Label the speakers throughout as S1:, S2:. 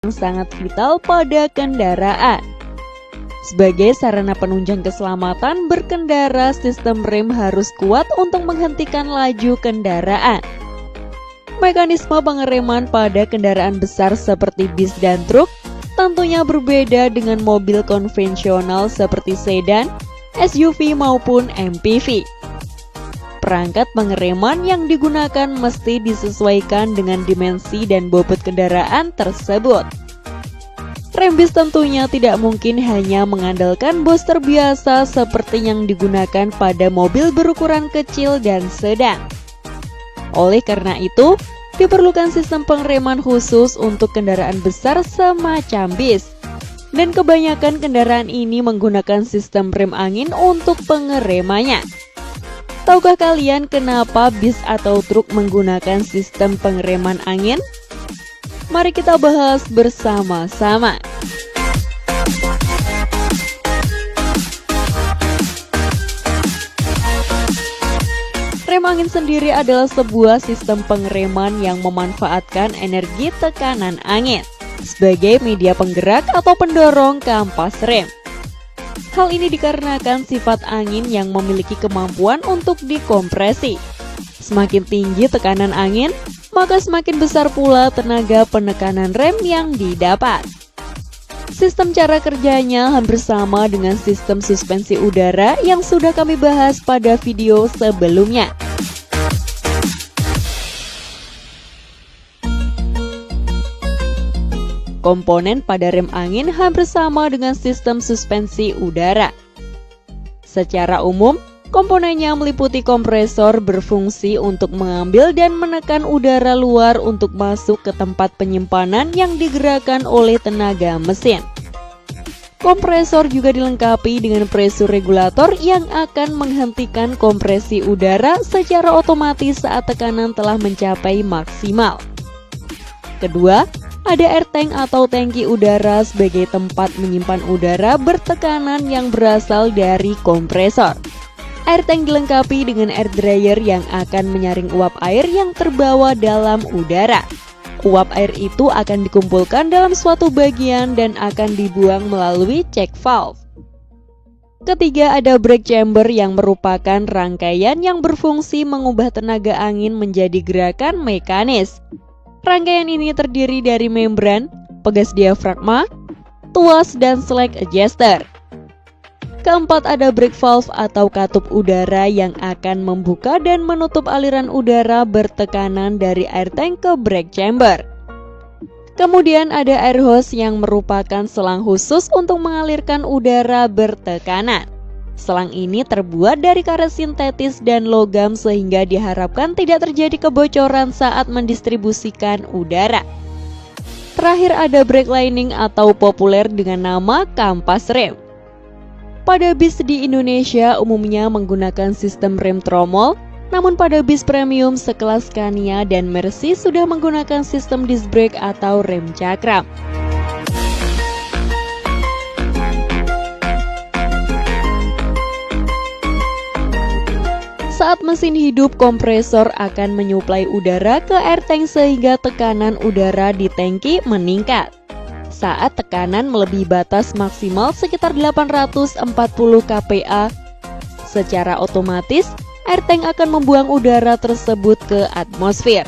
S1: yang sangat vital pada kendaraan. Sebagai sarana penunjang keselamatan berkendara, sistem rem harus kuat untuk menghentikan laju kendaraan. Mekanisme pengereman pada kendaraan besar seperti bis dan truk tentunya berbeda dengan mobil konvensional seperti sedan, SUV maupun MPV. Perangkat pengereman yang digunakan mesti disesuaikan dengan dimensi dan bobot kendaraan tersebut. Rem bis tentunya tidak mungkin hanya mengandalkan booster biasa seperti yang digunakan pada mobil berukuran kecil dan sedang. Oleh karena itu, diperlukan sistem pengereman khusus untuk kendaraan besar semacam bis. Dan kebanyakan kendaraan ini menggunakan sistem rem angin untuk pengeremannya. Tahukah kalian kenapa bis atau truk menggunakan sistem pengereman angin? Mari kita bahas bersama-sama. Rem angin sendiri adalah sebuah sistem pengereman yang memanfaatkan energi tekanan angin sebagai media penggerak atau pendorong kampas rem. Hal ini dikarenakan sifat angin yang memiliki kemampuan untuk dikompresi. Semakin tinggi tekanan angin, maka semakin besar pula tenaga penekanan rem yang didapat. Sistem cara kerjanya hampir sama dengan sistem suspensi udara yang sudah kami bahas pada video sebelumnya. Komponen pada rem angin hampir sama dengan sistem suspensi udara. Secara umum, komponennya meliputi kompresor berfungsi untuk mengambil dan menekan udara luar untuk masuk ke tempat penyimpanan yang digerakkan oleh tenaga mesin. Kompresor juga dilengkapi dengan pressure regulator yang akan menghentikan kompresi udara secara otomatis saat tekanan telah mencapai maksimal. Kedua, ada air tank atau tangki udara sebagai tempat menyimpan udara bertekanan yang berasal dari kompresor. Air tank dilengkapi dengan air dryer yang akan menyaring uap air yang terbawa dalam udara. Uap air itu akan dikumpulkan dalam suatu bagian dan akan dibuang melalui check valve. Ketiga, ada brake chamber yang merupakan rangkaian yang berfungsi mengubah tenaga angin menjadi gerakan mekanis. Rangkaian ini terdiri dari membran, pegas diafragma, tuas, dan slack adjuster. Keempat, ada brake valve atau katup udara yang akan membuka dan menutup aliran udara bertekanan dari air tank ke brake chamber. Kemudian ada air hose yang merupakan selang khusus untuk mengalirkan udara bertekanan. Selang ini terbuat dari karet sintetis dan logam sehingga diharapkan tidak terjadi kebocoran saat mendistribusikan udara. Terakhir ada brake lining atau populer dengan nama kampas rem. Pada bis di Indonesia umumnya menggunakan sistem rem tromol, namun pada bis premium sekelas Scania dan Mercy sudah menggunakan sistem disc brake atau rem cakram. Saat mesin hidup, kompresor akan menyuplai udara ke air tank sehingga tekanan udara di tangki meningkat. Saat tekanan melebihi batas maksimal sekitar 840 kPa, secara otomatis air tank akan membuang udara tersebut ke atmosfer.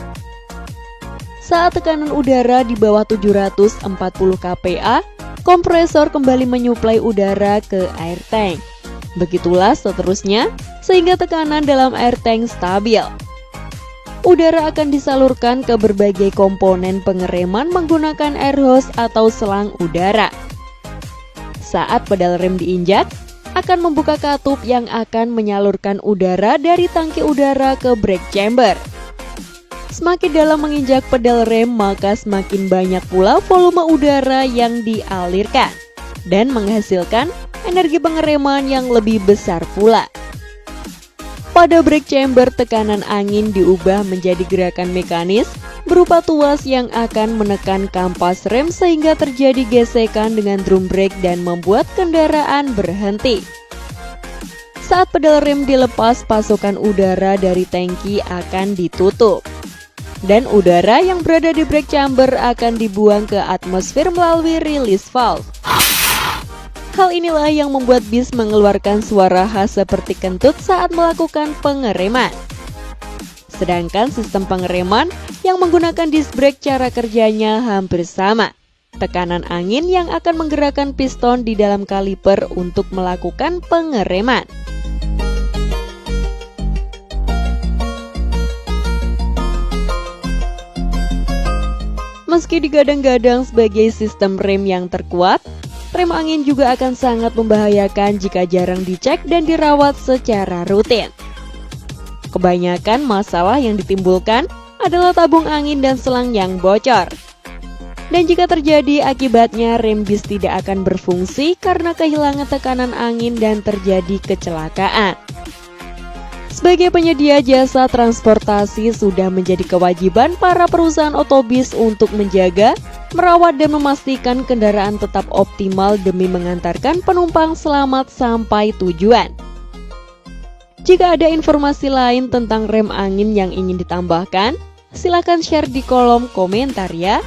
S1: Saat tekanan udara di bawah 740 kPa, kompresor kembali menyuplai udara ke air tank. Begitulah seterusnya, sehingga tekanan dalam air tank stabil. Udara akan disalurkan ke berbagai komponen pengereman menggunakan air hose atau selang udara. Saat pedal rem diinjak, akan membuka katup yang akan menyalurkan udara dari tangki udara ke brake chamber. Semakin dalam menginjak pedal rem, maka semakin banyak pula volume udara yang dialirkan dan menghasilkan energi pengereman yang lebih besar pula. Pada brake chamber, tekanan angin diubah menjadi gerakan mekanis berupa tuas yang akan menekan kampas rem sehingga terjadi gesekan dengan drum brake dan membuat kendaraan berhenti. Saat pedal rem dilepas, pasokan udara dari tangki akan ditutup. dan udara yang berada di brake chamber akan dibuang ke atmosfer melalui release valve. Hal inilah yang membuat bis mengeluarkan suara khas seperti kentut saat melakukan pengereman. Sedangkan sistem pengereman yang menggunakan disc brake cara kerjanya hampir sama. Tekanan angin yang akan menggerakkan piston di dalam kaliper untuk melakukan pengereman. Meski digadang-gadang sebagai sistem rem yang terkuat, rem angin juga akan sangat membahayakan jika jarang dicek dan dirawat secara rutin. Kebanyakan masalah yang ditimbulkan adalah tabung angin dan selang yang bocor. Dan jika terjadi, akibatnya rem bis tidak akan berfungsi karena kehilangan tekanan angin dan terjadi kecelakaan. Sebagai penyedia jasa transportasi, sudah menjadi kewajiban para perusahaan otobis untuk menjaga, merawat dan memastikan kendaraan tetap optimal demi mengantarkan penumpang selamat sampai tujuan. Jika ada informasi lain tentang rem angin yang ingin ditambahkan, silakan share di kolom komentar ya.